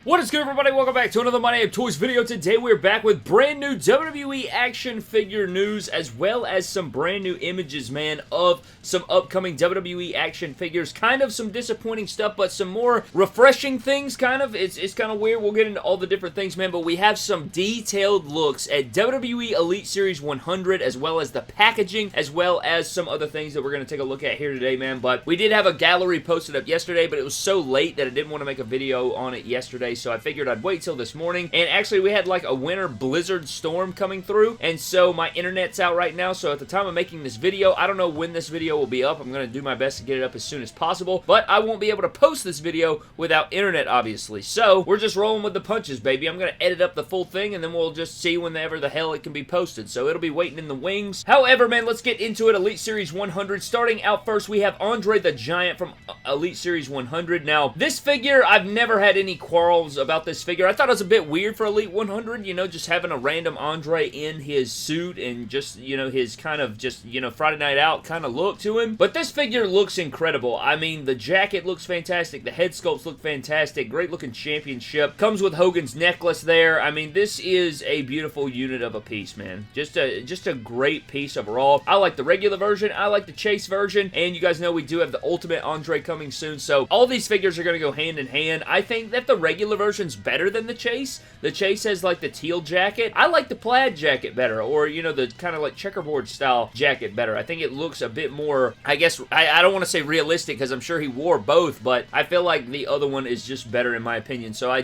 What is good, everybody? Welcome back to another My Name Toys video. Today we're back with brand new WWE action figure news, as well as some brand new images, man, of some upcoming WWE action figures. Kind of some disappointing stuff, but some more refreshing things, kind of. It's kind of weird. We'll get into all the different things, man, but we have some detailed looks at WWE Elite Series 100, as well as the packaging, as well as some other things that we're going to take a look at here today, man. But we did have a gallery posted up yesterday, but it was so late that I didn't want to make a video on it yesterday, so I figured I'd wait till this morning. And actually, we had like a winter blizzard storm coming through, and so my internet's out right now. So at the time of making this video, I don't know when this video will be up. I'm going to do my best to get it up as soon as possible, but I won't be able to post this video without internet, obviously. So we're just rolling with the punches, baby. I'm going to edit up the full thing, and then we'll just see whenever the hell it can be posted. So it'll be waiting in the wings. However, man, let's get into it. Elite Series 100. Starting out first, we have Andre the Giant from Elite Series 100. Now, this figure, I've never had any quarrels about this figure. I thought it was a bit weird for Elite 100, you know, just having a random Andre in his suit and just, you know, his kind of just, you know, Friday Night Out kind of look to him. But this figure looks incredible. I mean, the jacket looks fantastic. The head sculpts look fantastic. Great looking championship. Comes with Hogan's necklace there. I mean, this is a beautiful unit of a piece, man. Just a great piece overall. I like the regular version. I like the Chase version. And you guys know we do have the Ultimate Andre coming soon. So all these figures are going to go hand in hand. I think that the regular version's better than the Chase. The Chase has like the teal jacket. I like the plaid jacket better, or you know, the kind of like checkerboard style jacket better. I think it looks a bit more, I guess, I don't want to say realistic because I'm sure he wore both, but I feel like the other one is just better in my opinion. So I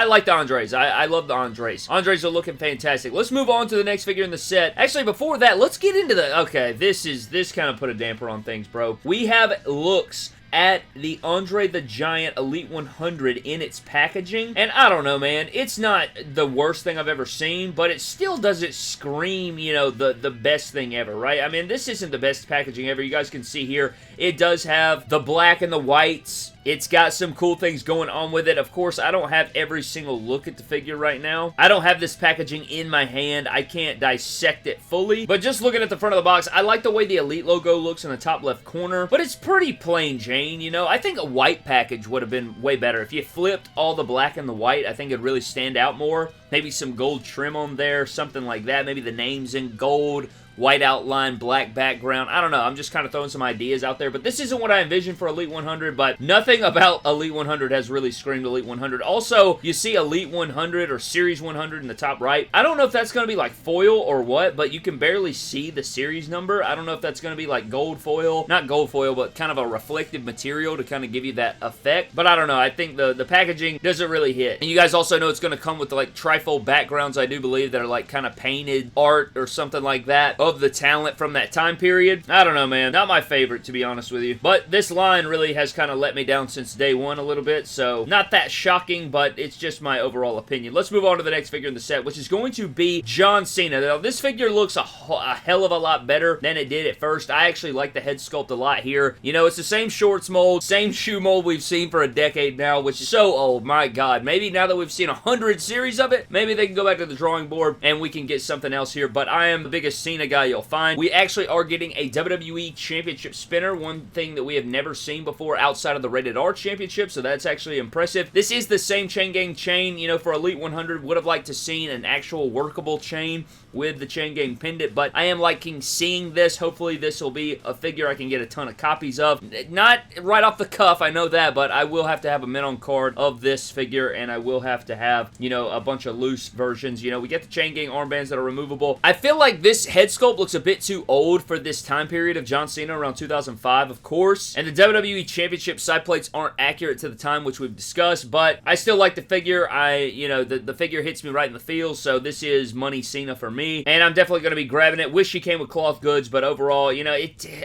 like the Andres. I love the Andres. Andres are looking fantastic. Let's move on to the next figure in the set. Actually, before that, let's get into the, okay, this kind of put a damper on things, bro. We have looks at the Andre the Giant Elite 100 in its packaging, and I don't know, man, it's not the worst thing I've ever seen, but it still doesn't scream, you know, the best thing ever, right? I mean, this isn't the best packaging ever. You guys can see here, it does have the black and the whites. It's got some cool things going on with it. Of course, I don't have every single look at the figure right now. I don't have this packaging in my hand. I can't dissect it fully. But just looking at the front of the box, I like the way the Elite logo looks in the top left corner. But it's pretty plain Jane, you know. I think a white package would have been way better. If you flipped all the black and the white, I think it'd really stand out more. Maybe some gold trim on there, something like that. Maybe the name's in gold, white outline, black background. I don't know. I'm just kind of throwing some ideas out there, but this isn't what I envisioned for Elite 100, but nothing about Elite 100 has really screamed Elite 100. Also, you see Elite 100 or Series 100 in the top right. I don't know if that's going to be like foil or what, but you can barely see the series number. I don't know if that's going to be like gold foil. Not gold foil, but kind of a reflective material to kind of give you that effect. But I don't know. I think the packaging doesn't really hit. And you guys also know it's going to come with like trifold backgrounds, I do believe, that are like kind of painted art or something like that of the talent from that time period. I don't know, man. Not my favorite, to be honest with you. But this line really has kind of let me down since day one a little bit, so not that shocking, but it's just my overall opinion. Let's move on to the next figure in the set, which is going to be John Cena. Now, this figure looks a hell of a lot better than it did at first. I actually like the head sculpt a lot here. You know, it's the same shorts mold, same shoe mold we've seen for a decade now, which is so old. My God. Maybe now that we've seen 100 series of it, maybe they can go back to the drawing board and we can get something else here, but I am the biggest Cena guy you'll find. We actually are getting a WWE Championship spinner, one thing that we have never seen before outside of the Rated R Championship, so that's actually impressive. This is the same chain gang chain, you know, for Elite 100. Would have liked to seen an actual workable chain with the chain gang pendant, but I am liking seeing this. Hopefully this will be a figure I can get a ton of copies of. Not right off the cuff, I know that, but I will have to have a mint on card of this figure, and I will have to have, you know, a bunch of loose versions. You know, we get the chain gang armbands that are removable. I feel like this head sculpt looks a bit too old for this time period of John Cena, around 2005, of course, and the WWE Championship side plates aren't accurate to the time, which we've discussed, but I still like the figure. You know, the figure hits me right in the feels, so this is money Cena for me, and I'm definitely going to be grabbing it. Wish she came with cloth goods, but overall, you know,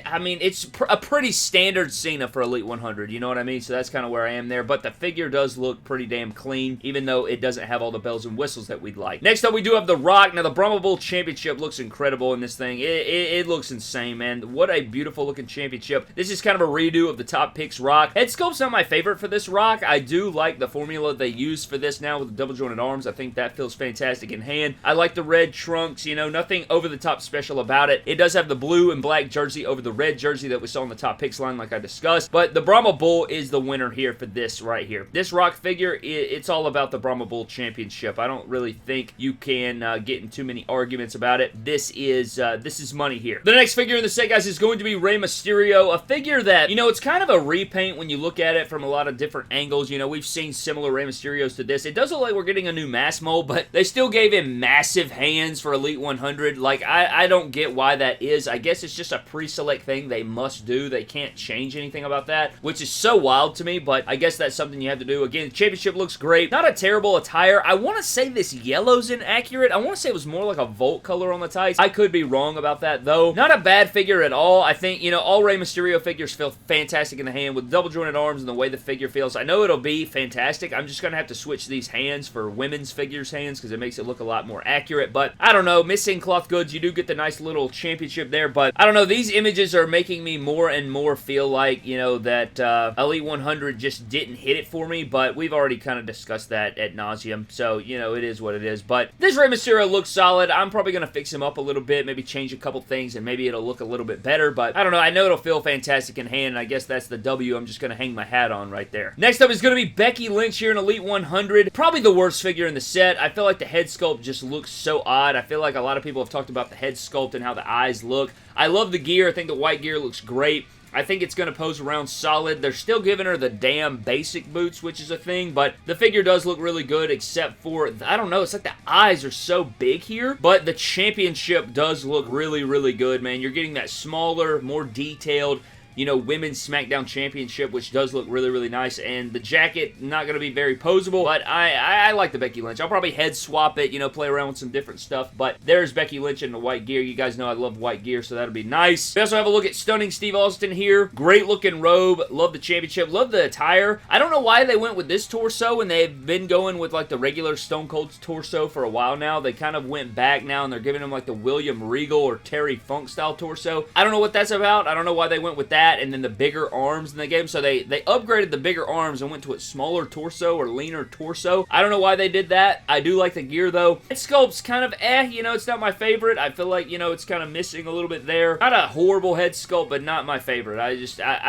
I mean, it's a pretty standard Cena for Elite 100, you know what I mean? So that's kind of where I am there, but the figure does look pretty damn clean, even though it doesn't have all the bells and whistles that we'd like. Next up, we do have The Rock. Now, the Brahma Bull Championship looks incredible in this this thing. It looks insane, man. What a beautiful looking championship. This is kind of a redo of the Top Picks Rock. Head sculpt's not my favorite for this Rock. I do like the formula they use for this now with the double jointed arms. I think that feels fantastic in hand. I like the red trunks, you know, nothing over the top special about it. It does have the blue and black jersey over the red jersey that we saw in the Top Picks line like I discussed, but the Brahma Bull is the winner here for this right here. This Rock figure, it's all about the Brahma Bull Championship. I don't really think you can get in too many arguments about it. This is money here. The next figure in the set, guys, is going to be Rey Mysterio, a figure that, you know, it's kind of a repaint when you look at it from a lot of different angles. You know, we've seen similar Rey Mysterios to this. It does look like we're getting a new mass mold, but they still gave him massive hands for Elite 100. Like, I don't get why that is. I guess it's just a pre-select thing they must do. They can't change anything about that, which is so wild to me, but I guess that's something you have to do. Again, the championship looks great. Not a terrible attire. I want to say this yellow's inaccurate. I want to say it was more like a Volt color on the tights. I could be wrong about that, though. Not a bad figure at all. I think, you know, all Rey Mysterio figures feel fantastic in the hand with double jointed arms and the way the figure feels. I know it'll be fantastic. I'm just going to have to switch these hands for women's figures hands because it makes it look a lot more accurate, but I don't know. Missing cloth goods, you do get the nice little championship there, but I don't know. These images are making me more and more feel like, you know, that Elite 100 just didn't hit it for me, but we've already kind of discussed that ad nauseum, so, you know, it is what it is. But this Rey Mysterio looks solid. I'm probably going to fix him up a little bit, maybe change a couple things, and maybe it'll look a little bit better, but I don't know. I know it'll feel fantastic in hand, and I guess that's the W I'm just going to hang my hat on right there. Next up is going to be Becky Lynch here in Elite 100. Probably the worst figure in the set. I feel like the head sculpt just looks so odd. I feel like a lot of people have talked about the head sculpt and how the eyes look. I love the gear. I think the white gear looks great. I think it's going to pose around solid. They're still giving her the damn basic boots, which is a thing, but the figure does look really good, except for, I don't know, it's like the eyes are so big here, but the championship does look really, really good, man. You're getting that smaller, more detailed, you know, Women's SmackDown Championship, which does look really, really nice, and the jacket, not going to be very posable, but I like the Becky Lynch. I'll probably head swap it, you know, play around with some different stuff, but there's Becky Lynch in the white gear. You guys know I love white gear, so that'll be nice. We also have a look at Stunning Steve Austin here. Great looking robe. Love the championship. Love the attire. I don't know why they went with this torso, and they've been going with, like, the regular Stone Cold torso for a while now. They kind of went back now, and they're giving him, like, the William Regal or Terry Funk style torso. I don't know what that's about. I don't know why they went with that, and then the bigger arms in the game. So they upgraded the bigger arms and went to a smaller torso or leaner torso. I don't know why they did that. I do like the gear though. Head sculpt's kind of you know, it's not my favorite. I feel like, you know, it's kind of missing a little bit there. Not a horrible head sculpt, but not my favorite. I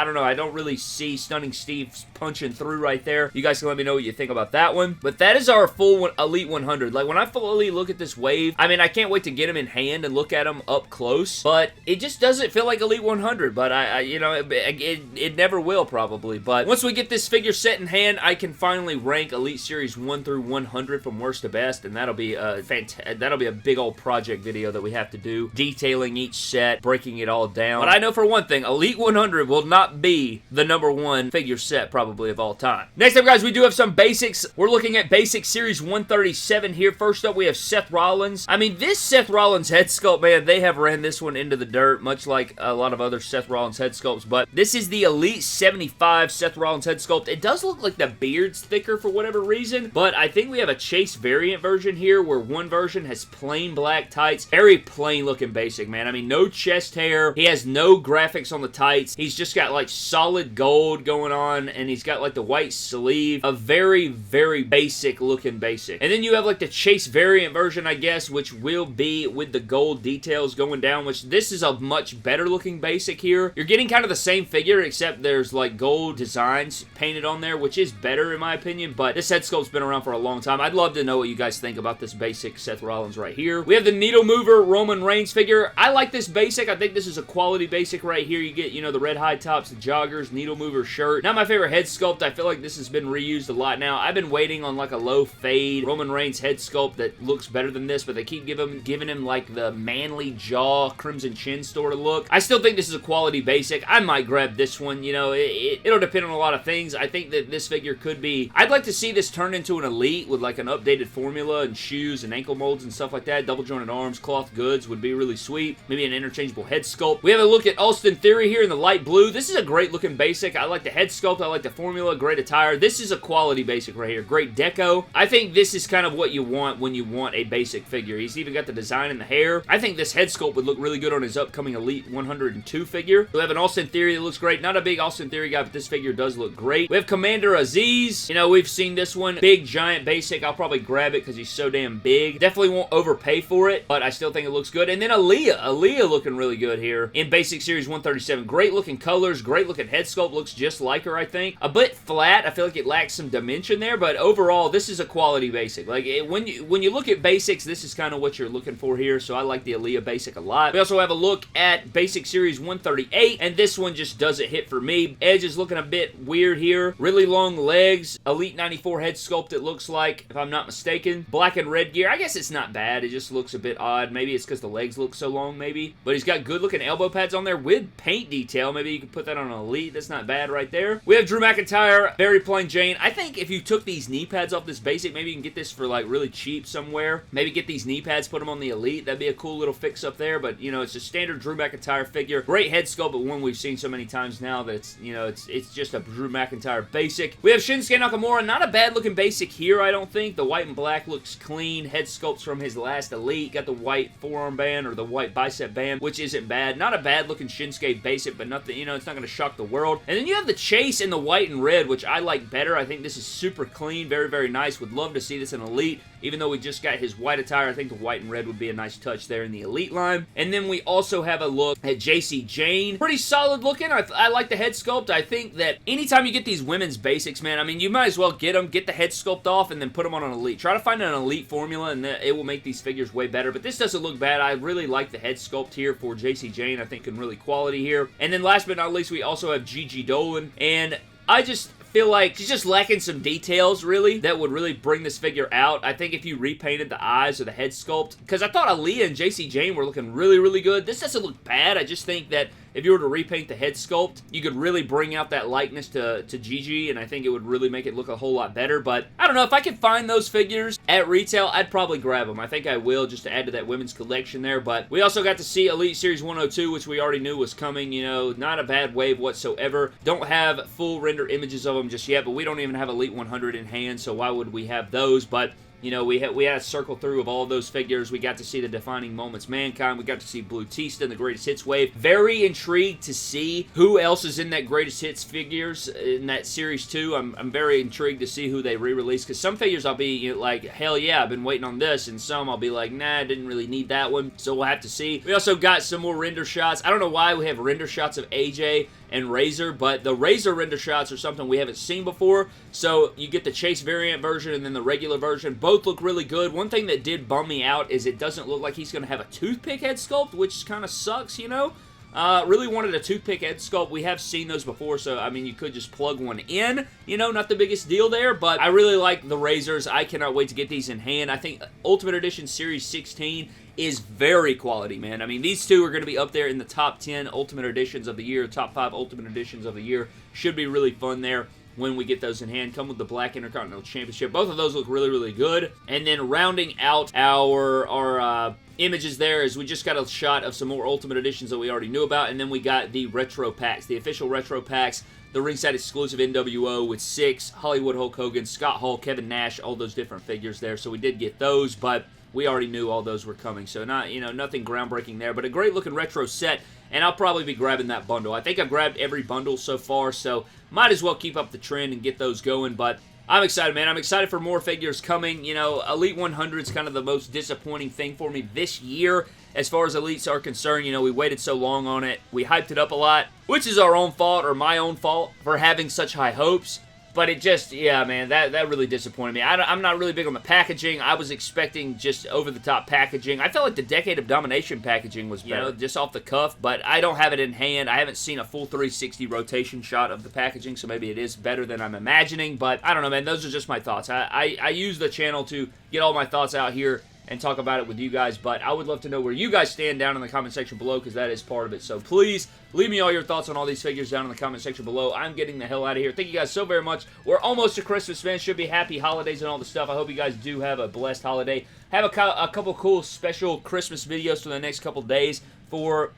don't know. I don't really see Stunning Steve punching through right there. You guys can let me know what you think about that one. But that is our full Elite 100. Like, when I fully look at this wave, I mean, I can't wait to get him in hand and look at him up close, but it just doesn't feel like Elite 100, but you know, it never will probably, but once we get this figure set in hand, I can finally rank Elite Series 1 through 100 from worst to best, and that'll be a big old project video that we have to do, detailing each set, breaking it all down. But I know for one thing, Elite 100 will not be the #1 figure set probably of all time. Next up, guys, we do have some basics. We're looking at Basic Series 137 here. First up, we have Seth Rollins. I mean, this Seth Rollins head sculpt, man, they have ran this one into the dirt, much like a lot of other Seth Rollins head sculpts, but this is the Elite 75 Seth Rollins head sculpt. It does look like the beard's thicker for whatever reason, but I think we have a Chase variant version here where one version has plain black tights. Very plain looking basic, man. I mean, no chest hair. He has no graphics on the tights. He's just got like solid gold going on, and he's got like the white sleeve. A very, very basic looking basic. And then you have like the Chase variant version, I guess, which will be with the gold details going down, which this is a much better looking basic here. You're getting kind of the same figure, except there's like gold designs painted on there, which is better in my opinion, but this head sculpt's been around for a long time. I'd love to know what you guys think about this basic Seth Rollins right here. We have the Needle Mover Roman Reigns figure. I like this basic. I think this is a quality basic right here. You get, you know, the red high tops, the joggers, Needle Mover shirt. Not my favorite head sculpt. I feel like this has been reused a lot now. I've been waiting on like a low fade Roman Reigns head sculpt that looks better than this, but they keep giving him like the manly jaw, crimson chin sort of look. I still think this is a quality basic. I might grab this one. You know, it'll depend on a lot of things. I think that this figure could be... I'd like to see this turn into an Elite with like an updated formula and shoes and ankle molds and stuff like that. Double jointed arms, cloth goods would be really sweet. Maybe an interchangeable head sculpt. We have a look at Austin Theory here in the light blue. This is a great looking basic. I like the head sculpt. I like the formula. Great attire. This is a quality basic right here. Great deco. I think this is kind of what you want when you want a basic figure. He's even got the design in the hair. I think this head sculpt would look really good on his upcoming Elite 102 figure. We have an Austin Theory that looks great. Not a big Austin Theory guy, but this figure does look great. We have Commander Aziz. You know, we've seen this one. Big, giant basic. I'll probably grab it because he's so damn big. Definitely won't overpay for it, but I still think it looks good. And then Aaliyah. Aaliyah looking really good here in Basic Series 137. Great looking colors. Great looking head sculpt. Looks just like her, I think. A bit flat. I feel like it lacks some dimension there, but overall, this is a quality basic. Like, when you look at basics, this is kind of what you're looking for here, so I like the Aaliyah basic a lot. We also have a look at Basic Series 138, and this one just doesn't hit for me. Edge is looking a bit weird here. Really long legs. Elite 94 head sculpt, it looks like, if I'm not mistaken. Black and red gear. I guess it's not bad. It just looks a bit odd. Maybe it's because the legs look so long, maybe. But he's got good looking elbow pads on there with paint detail. Maybe you could put that on an Elite. That's not bad right there. We have Drew McIntyre. Very plain Jane. I think if you took these knee pads off this basic, maybe you can get this for like really cheap somewhere. Maybe get these knee pads, put them on the Elite. That'd be a cool little fix up there. But, you know, it's a standard Drew McIntyre figure. Great head sculpt, but one we've seen so many times now that it's, you know, it's just a Drew McIntyre basic. We have Shinsuke Nakamura. Not a bad looking basic here, I don't think. The white and black looks clean. Head sculpts from his last Elite. Got the white forearm band or the white bicep band, which isn't bad. Not a bad looking Shinsuke basic, but nothing, you know, it's not going to shock the world. And then you have the Chase in the white and red, which I like better. I think this is super clean. Very, very nice. Would love to see this in Elite. Even though we just got his white attire, I think the white and red would be a nice touch there in the Elite line. And then we also have a look at JC Jane. Pretty solid looking. I like the head sculpt. I think that anytime you get these women's basics, man, I mean, you might as well get them, get the head sculpt off, and then put them on an Elite. Try to find an Elite formula, and it will make these figures way better. But this doesn't look bad. I really like the head sculpt here for JC Jane. I think can really quality here. And then last but not least, we also have Gigi Dolan. And I just feel like she's just lacking some details, really, that would really bring this figure out. I think if you repainted the eyes or the head sculpt, because I thought Aaliyah and JC Jane were looking really, really good. This doesn't look bad. I just think that if you were to repaint the head sculpt, you could really bring out that likeness to Gigi, and I think it would really make it look a whole lot better. But I don't know, if I could find those figures at retail, I'd probably grab them. I think I will, just to add to that women's collection there. But we also got to see Elite Series 102, which we already knew was coming. You know, not a bad wave whatsoever. Don't have full render images of them just yet, but we don't even have Elite 100 in hand, so why would we have those? But you know, we had a circle through of all those figures. We got to see the defining moments Mankind. We got to see Blutista in the Greatest Hits wave. Very intrigued to see who else is in that Greatest Hits figures in that Series 2. I'm very intrigued to see who they re-release, because some figures I'll be, you know, like, hell yeah, I've been waiting on this, and some I'll be like, nah, I didn't really need that one, so we'll have to see. We also got some more render shots. I don't know why we have render shots of AJ and Razor, but the Razor render shots are something we haven't seen before. So you get the Chase variant version and then the regular version. Both look really good. One thing that did bum me out is it doesn't look like he's going to have a toothpick head sculpt, which kind of sucks, you know? Really wanted a toothpick head sculpt. We have seen those before, so, I mean, you could just plug one in. You know, not the biggest deal there, but I really like the Razors. I cannot wait to get these in hand. I think Ultimate Edition Series 16 is very quality, man. I mean, these two are going to be up there in the top 10 Ultimate Editions of the year, top 5 Ultimate Editions of the year. Should be really fun there when we get those in hand. Come with the Black Intercontinental Championship. Both of those look really, really good. And then rounding out our images there is we just got a shot of some more Ultimate Editions that we already knew about, and then we got the retro packs, the official retro packs, the ringside exclusive NWO with 6, Hollywood Hulk Hogan, Scott Hall, Kevin Nash, all those different figures there. So we did get those, but we already knew all those were coming. So not, you know, nothing groundbreaking there, but a great looking retro set, and I'll probably be grabbing that bundle. I think I've grabbed every bundle so far, so might as well keep up the trend and get those going, but I'm excited, man. I'm excited for more figures coming. You know, Elite 100 is kind of the most disappointing thing for me this year as far as Elites are concerned. You know, we waited so long on it. We hyped it up a lot, which is our own fault or my own fault for having such high hopes. But it just, yeah, man, that really disappointed me. I'm not really big on the packaging. I was expecting just over-the-top packaging. I felt like the Decade of Domination packaging was better, you know, just off the cuff, but I don't have it in hand. I haven't seen a full 360 rotation shot of the packaging, so maybe it is better than I'm imagining, but I don't know, man. Those are just my thoughts. I use the channel to get all my thoughts out here and talk about it with you guys, but I would love to know where you guys stand down in the comment section below, because that is part of it. So please leave me all your thoughts on all these figures down in the comment section below. I'm getting the hell out of here. Thank you guys so very much. We're almost to Christmas, man. Should be happy holidays and all the stuff. I hope you guys do have a blessed holiday. Have a couple cool special Christmas videos for the next couple days for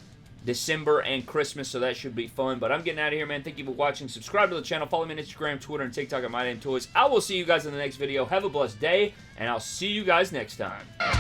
December and Christmas, so that should be fun. But I'm getting out of here, man. Thank you for watching. Subscribe to the channel. Follow me on Instagram, Twitter, and TikTok at MyDamnToys. I will see you guys in the next video. Have a blessed day, and I'll see you guys next time.